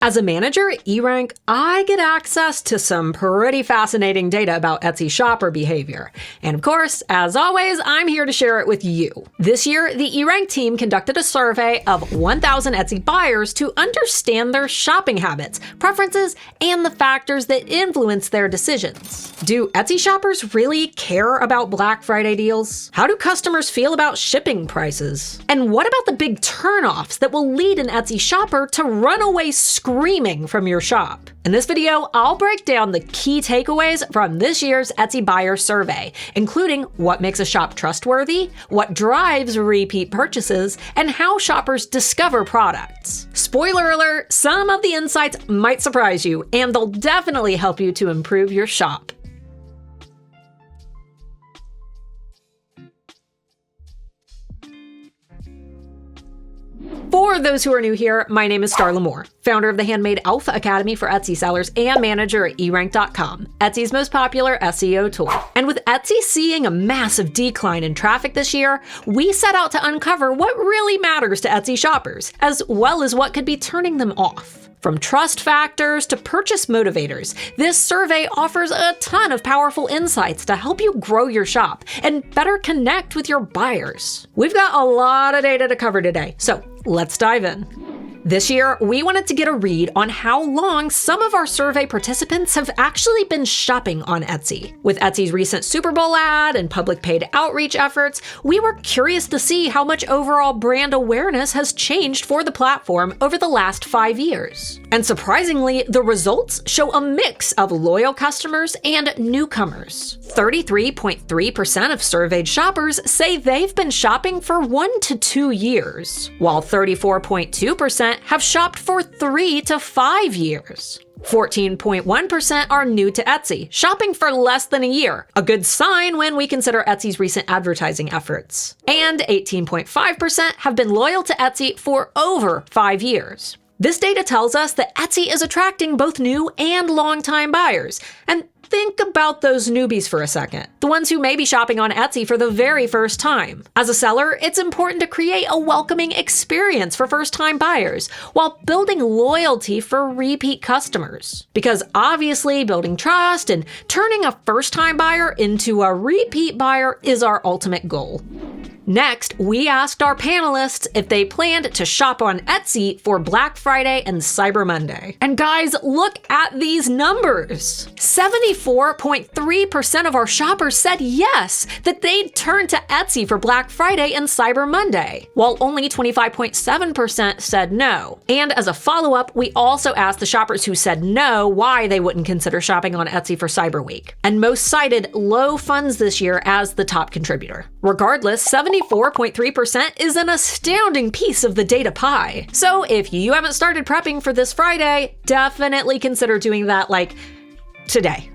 As a manager at eRank, I get access to some pretty fascinating data about Etsy shopper behavior. And of course, as always, I'm here to share it with you. This year, the eRank team conducted a survey of 1,000 Etsy buyers to understand their shopping habits, preferences, and the factors that influence their decisions. Do Etsy shoppers really care about Black Friday deals? How do customers feel about shipping prices? And what about the big turnoffs that will lead an Etsy shopper to run away screaming from your shop? In this video, I'll break down the key takeaways from this year's Etsy buyer survey, including what makes a shop trustworthy, what drives repeat purchases, and how shoppers discover products. Spoiler alert, some of the insights might surprise you, and they'll definitely help you to improve your shop. For those who are new here, my name is Starla, founder of the Handmade Alpha Academy for Etsy sellers and manager at eRank.com, Etsy's most popular SEO tool. And with Etsy seeing a massive decline in traffic this year, we set out to uncover what really matters to Etsy shoppers, as well as what could be turning them off. From trust factors to purchase motivators, this survey offers a ton of powerful insights to help you grow your shop and better connect with your buyers. We've got a lot of data to cover today, so let's dive in. This year, we wanted to get a read on how long some of our survey participants have actually been shopping on Etsy. With Etsy's recent Super Bowl ad and public paid outreach efforts, we were curious to see how much overall brand awareness has changed for the platform over the last 5 years. And surprisingly, the results show a mix of loyal customers and newcomers. 33.3% of surveyed shoppers say they've been shopping for 1 to 2 years, while 34.2% have shopped for 3 to 5 years. 14.1% are new to Etsy, shopping for less than a year, a good sign when we consider Etsy's recent advertising efforts. And 18.5% have been loyal to Etsy for over 5 years. This data tells us that Etsy is attracting both new and longtime buyers. And think about those newbies for a second, the ones who may be shopping on Etsy for the very first time. As a seller, it's important to create a welcoming experience for first-time buyers while building loyalty for repeat customers. Because obviously, building trust and turning a first-time buyer into a repeat buyer is our ultimate goal. Next, we asked our panelists if they planned to shop on Etsy for Black Friday and Cyber Monday. And guys, look at these numbers. 74.3% of our shoppers said yes, that they'd turn to Etsy for Black Friday and Cyber Monday, while only 25.7% said no. And as a follow-up, we also asked the shoppers who said no why they wouldn't consider shopping on Etsy for Cyber Week. And most cited low funds this year as the top contributor. Regardless, 74.3% is an astounding piece of the data pie. So if you haven't started prepping for this Friday, definitely consider doing that today.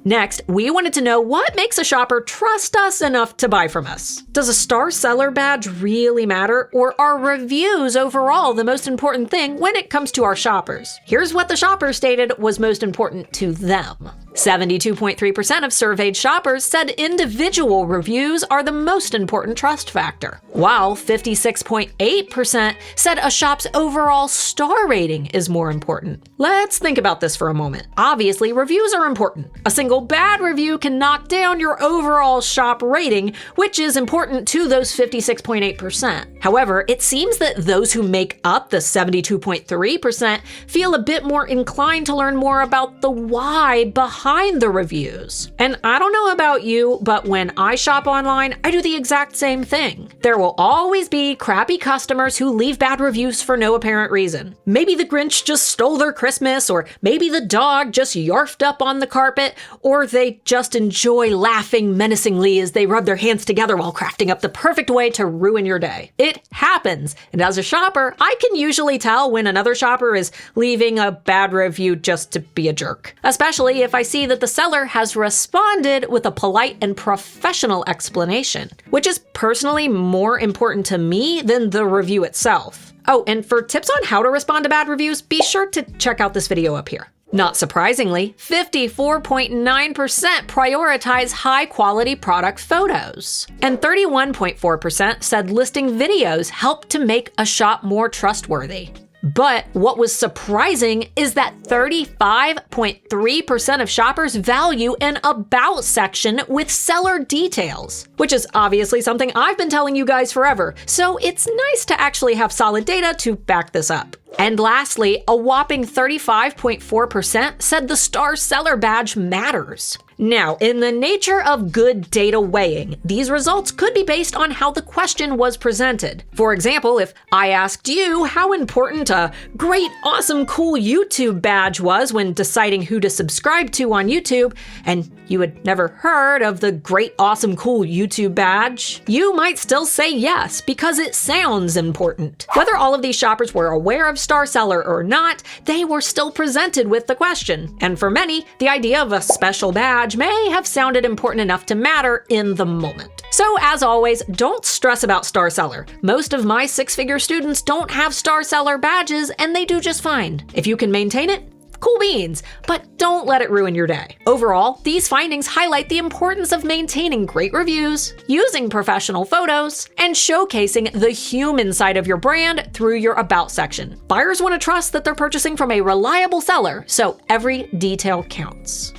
Next, we wanted to know what makes a shopper trust us enough to buy from us. Does a star seller badge really matter, or are reviews overall the most important thing when it comes to our shoppers? Here's what the shoppers stated was most important to them. 72.3% of surveyed shoppers said individual reviews are the most important trust factor, while 56.8% said a shop's overall star rating is more important. Let's think about this for a moment. Obviously, reviews are important. A single bad review can knock down your overall shop rating, which is important to those 56.8%. However, it seems that those who make up the 72.3% feel a bit more inclined to learn more about the why behind the reviews. And I don't know about you, but when I shop online, I do the exact same thing. There will always be crappy customers who leave bad reviews for no apparent reason. Maybe the Grinch just stole their Christmas, or maybe the dog just yarfed up on the carpet, or they just enjoy laughing menacingly as they rub their hands together while crafting up the perfect way to ruin your day. It happens, and as a shopper, I can usually tell when another shopper is leaving a bad review just to be a jerk, especially if I see that the seller has responded with a polite and professional explanation, which is personally more important to me than the review itself. Oh, and for tips on how to respond to bad reviews, be sure to check out this video up here. Not surprisingly, 54.9% prioritize high-quality product photos, and 31.4% said listing videos help to make a shop more trustworthy. But what was surprising is that 35.3% of shoppers value an About section with seller details, which is obviously something I've been telling you guys forever, so it's nice to actually have solid data to back this up. And lastly, a whopping 35.4% said the Star Seller Badge matters. Now, in the nature of good data weighing, these results could be based on how the question was presented. For example, if I asked you how important a great, awesome, cool YouTube badge was when deciding who to subscribe to on YouTube, and you had never heard of the great, awesome, cool YouTube badge, you might still say yes, because it sounds important. Whether all of these shoppers were aware of Star Seller or not, they were still presented with the question. And for many, the idea of a special badge may have sounded important enough to matter in the moment. So as always, don't stress about Star Seller. Most of my six-figure students don't have Star Seller badges, and they do just fine. If you can maintain it, cool beans, but don't let it ruin your day. Overall, these findings highlight the importance of maintaining great reviews, using professional photos, and showcasing the human side of your brand through your About section. Buyers want to trust that they're purchasing from a reliable seller, so every detail counts.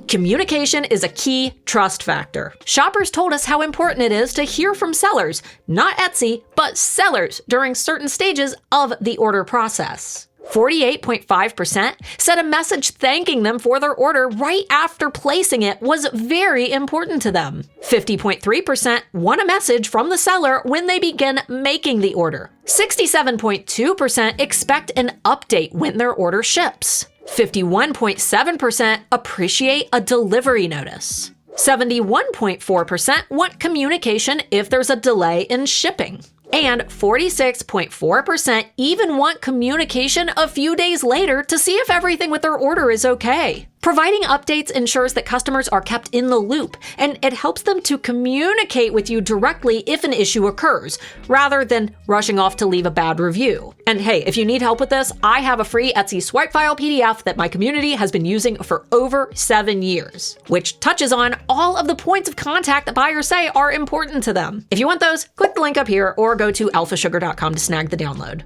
Communication is a key trust factor. Shoppers told us how important it is to hear from sellers, not Etsy, but sellers during certain stages of the order process. 48.5% said a message thanking them for their order right after placing it was very important to them. 50.3% want a message from the seller when they begin making the order. 67.2% expect an update when their order ships. 51.7% appreciate a delivery notice. 71.4% want communication if there's a delay in shipping. And 46.4% even want communication a few days later to see if everything with their order is okay. Providing updates ensures that customers are kept in the loop, and it helps them to communicate with you directly if an issue occurs, rather than rushing off to leave a bad review. And hey, if you need help with this, I have a free Etsy swipe file PDF that my community has been using for over 7 years, which touches on all of the points of contact that buyers say are important to them. If you want those, click the link up here or go to alphasugar.com to snag the download.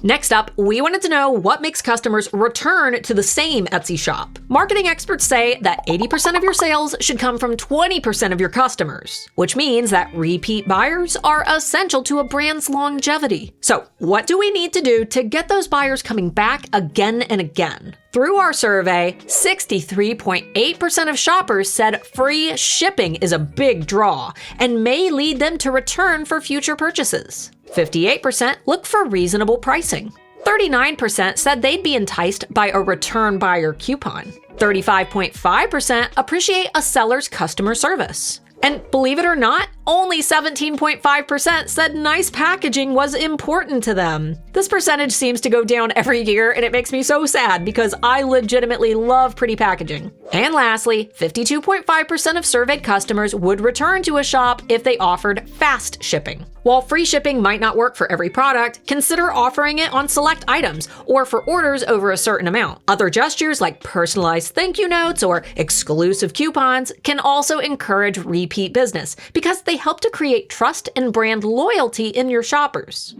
Next up, we wanted to know what makes customers return to the same Etsy shop. Marketing experts say that 80% of your sales should come from 20% of your customers, which means that repeat buyers are essential to a brand's longevity. So, what do we need to do to get those buyers coming back again and again? Through our survey, 63.8% of shoppers said free shipping is a big draw and may lead them to return for future purchases. 58% look for reasonable pricing. 39% said they'd be enticed by a return buyer coupon. 35.5% appreciate a seller's customer service. And believe it or not, only 17.5% said nice packaging was important to them. This percentage seems to go down every year, and it makes me so sad because I legitimately love pretty packaging. And lastly, 52.5% of surveyed customers would return to a shop if they offered fast shipping. While free shipping might not work for every product, consider offering it on select items or for orders over a certain amount. Other gestures like personalized thank you notes or exclusive coupons can also encourage repeat business because they help to create trust and brand loyalty in your shoppers.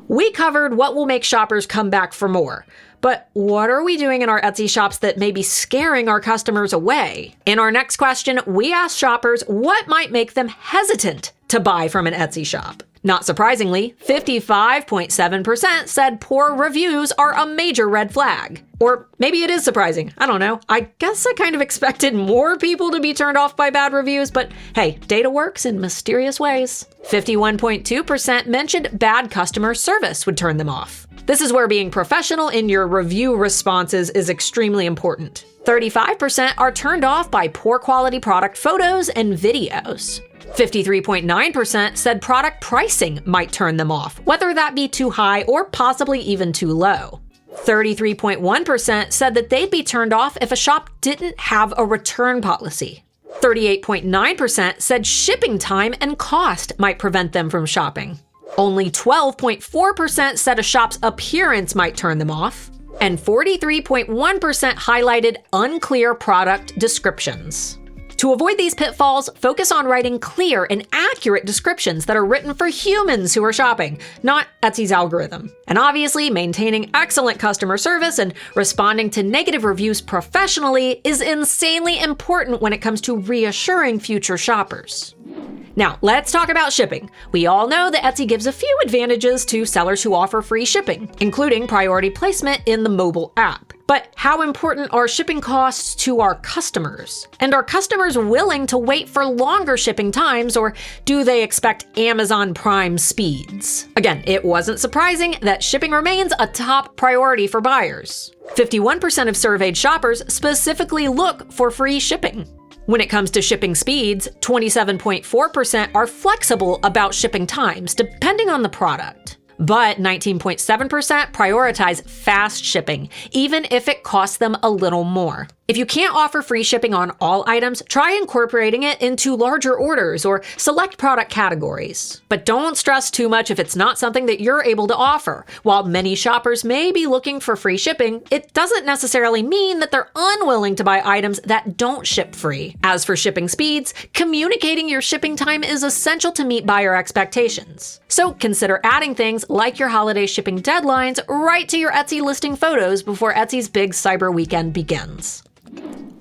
We covered what will make shoppers come back for more. But what are we doing in our Etsy shops that may be scaring our customers away? In our next question, we asked shoppers what might make them hesitant to buy from an Etsy shop. Not surprisingly, 55.7% said poor reviews are a major red flag. Or maybe it is surprising. I don't know. I guess I kind of expected more people to be turned off by bad reviews, but hey, data works in mysterious ways. 51.2% mentioned bad customer service would turn them off. This is where being professional in your review responses is extremely important. 35% are turned off by poor quality product photos and videos. 53.9% said product pricing might turn them off, whether that be too high or possibly even too low. 33.1% said that they'd be turned off if a shop didn't have a return policy. 38.9% said shipping time and cost might prevent them from shopping. Only 12.4% said a shop's appearance might turn them off. And 43.1% highlighted unclear product descriptions. To avoid these pitfalls, focus on writing clear and accurate descriptions that are written for humans who are shopping, not Etsy's algorithm. And obviously, maintaining excellent customer service and responding to negative reviews professionally is insanely important when it comes to reassuring future shoppers. Now, let's talk about shipping. We all know that Etsy gives a few advantages to sellers who offer free shipping, including priority placement in the mobile app. But how important are shipping costs to our customers? And are customers willing to wait for longer shipping times, or do they expect Amazon Prime speeds? Again, it wasn't surprising that shipping remains a top priority for buyers. 51% of surveyed shoppers specifically look for free shipping. When it comes to shipping speeds, 27.4% are flexible about shipping times, depending on the product. But 19.7% prioritize fast shipping, even if it costs them a little more. If you can't offer free shipping on all items, try incorporating it into larger orders or select product categories. But don't stress too much if it's not something that you're able to offer. While many shoppers may be looking for free shipping, it doesn't necessarily mean that they're unwilling to buy items that don't ship free. As for shipping speeds, communicating your shipping time is essential to meet buyer expectations. So consider adding things like your holiday shipping deadlines right to your Etsy listing photos before Etsy's big cyber weekend begins.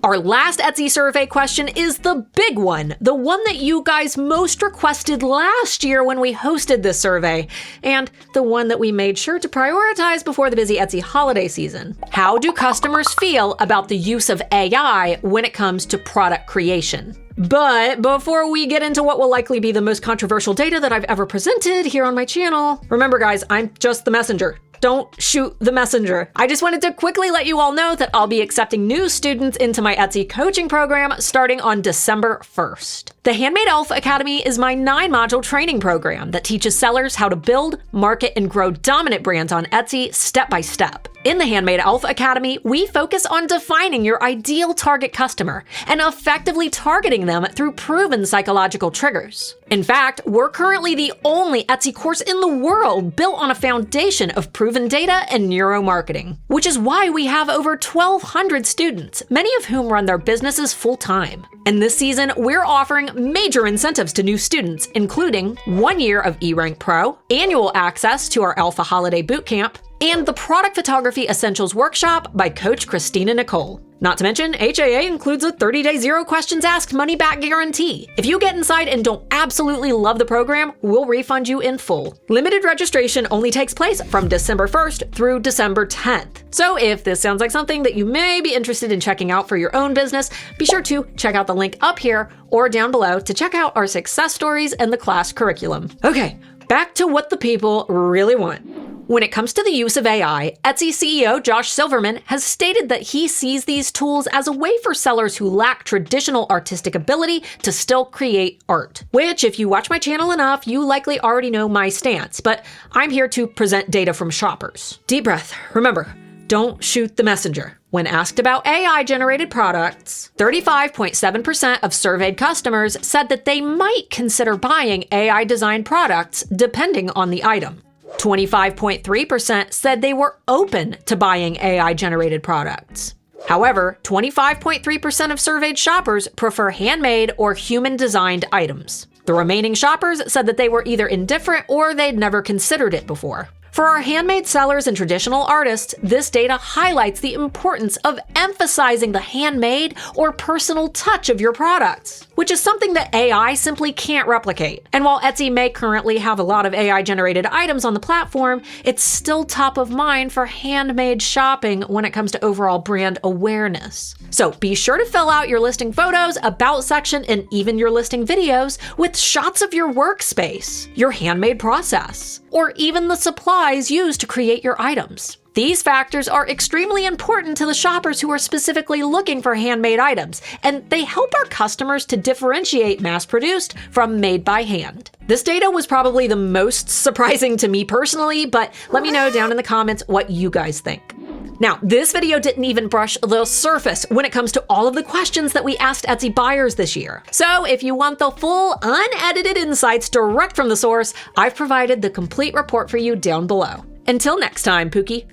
Our last Etsy survey question is the big one, the one that you guys most requested last year when we hosted this survey, and the one that we made sure to prioritize before the busy Etsy holiday season. How do customers feel about the use of AI when it comes to product creation? But before we get into what will likely be the most controversial data that I've ever presented here on my channel, remember guys, I'm just the messenger. Don't shoot the messenger. I just wanted to quickly let you all know that I'll be accepting new students into my Etsy coaching program starting on December 1st. The Handmade Alpha Academy is my 9-module training program that teaches sellers how to build, market, and grow dominant brands on Etsy step by step. In the Handmade Alpha Academy, we focus on defining your ideal target customer and effectively targeting them through proven psychological triggers. In fact, we're currently the only Etsy course in the world built on a foundation of proven data and neuromarketing, which is why we have over 1,200 students, many of whom run their businesses full-time. And this season, we're offering major incentives to new students, including 1 year of eRank Pro, annual access to our Alpha Holiday Bootcamp, and the Product Photography Essentials Workshop by Coach Christina Nicole. Not to mention, HAA includes a 30-day zero questions asked money-back guarantee. If you get inside and don't absolutely love the program, we'll refund you in full. Limited registration only takes place from December 1st through December 10th. So if this sounds like something that you may be interested in checking out for your own business, be sure to check out the link up here or down below to check out our success stories and the class curriculum. Okay, back to what the people really want. When it comes to the use of AI, Etsy CEO Josh Silverman has stated that he sees these tools as a way for sellers who lack traditional artistic ability to still create art. Which, if you watch my channel enough, you likely already know my stance, but I'm here to present data from shoppers. Deep breath. Remember, don't shoot the messenger. When asked about AI-generated products, 35.7% of surveyed customers said that they might consider buying AI-designed products depending on the item. 25.3% said they were open to buying AI-generated products. However, 25.3% of surveyed shoppers prefer handmade or human-designed items. The remaining shoppers said that they were either indifferent or they'd never considered it before. For our handmade sellers and traditional artists, this data highlights the importance of emphasizing the handmade or personal touch of your products, which is something that AI simply can't replicate. And while Etsy may currently have a lot of AI-generated items on the platform, it's still top of mind for handmade shopping when it comes to overall brand awareness. So be sure to fill out your listing photos, about section, and even your listing videos with shots of your workspace, your handmade process, or even the supplies used to create your items. These factors are extremely important to the shoppers who are specifically looking for handmade items, and they help our customers to differentiate mass-produced from made by hand. This data was probably the most surprising to me personally, but let me know down in the comments what you guys think. Now, this video didn't even brush the surface when it comes to all of the questions that we asked Etsy buyers this year. So if you want the full, unedited insights direct from the source, I've provided the complete report for you down below. Until next time, Pookie.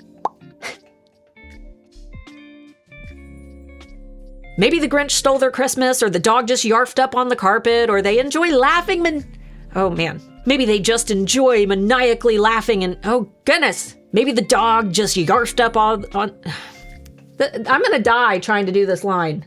Maybe the Grinch stole their Christmas, or the dog just yarfed up on the carpet, or they enjoy laughing oh man. Maybe they just enjoy maniacally laughing and, oh goodness, maybe the dog just yarfed up on I'm gonna die trying to do this line.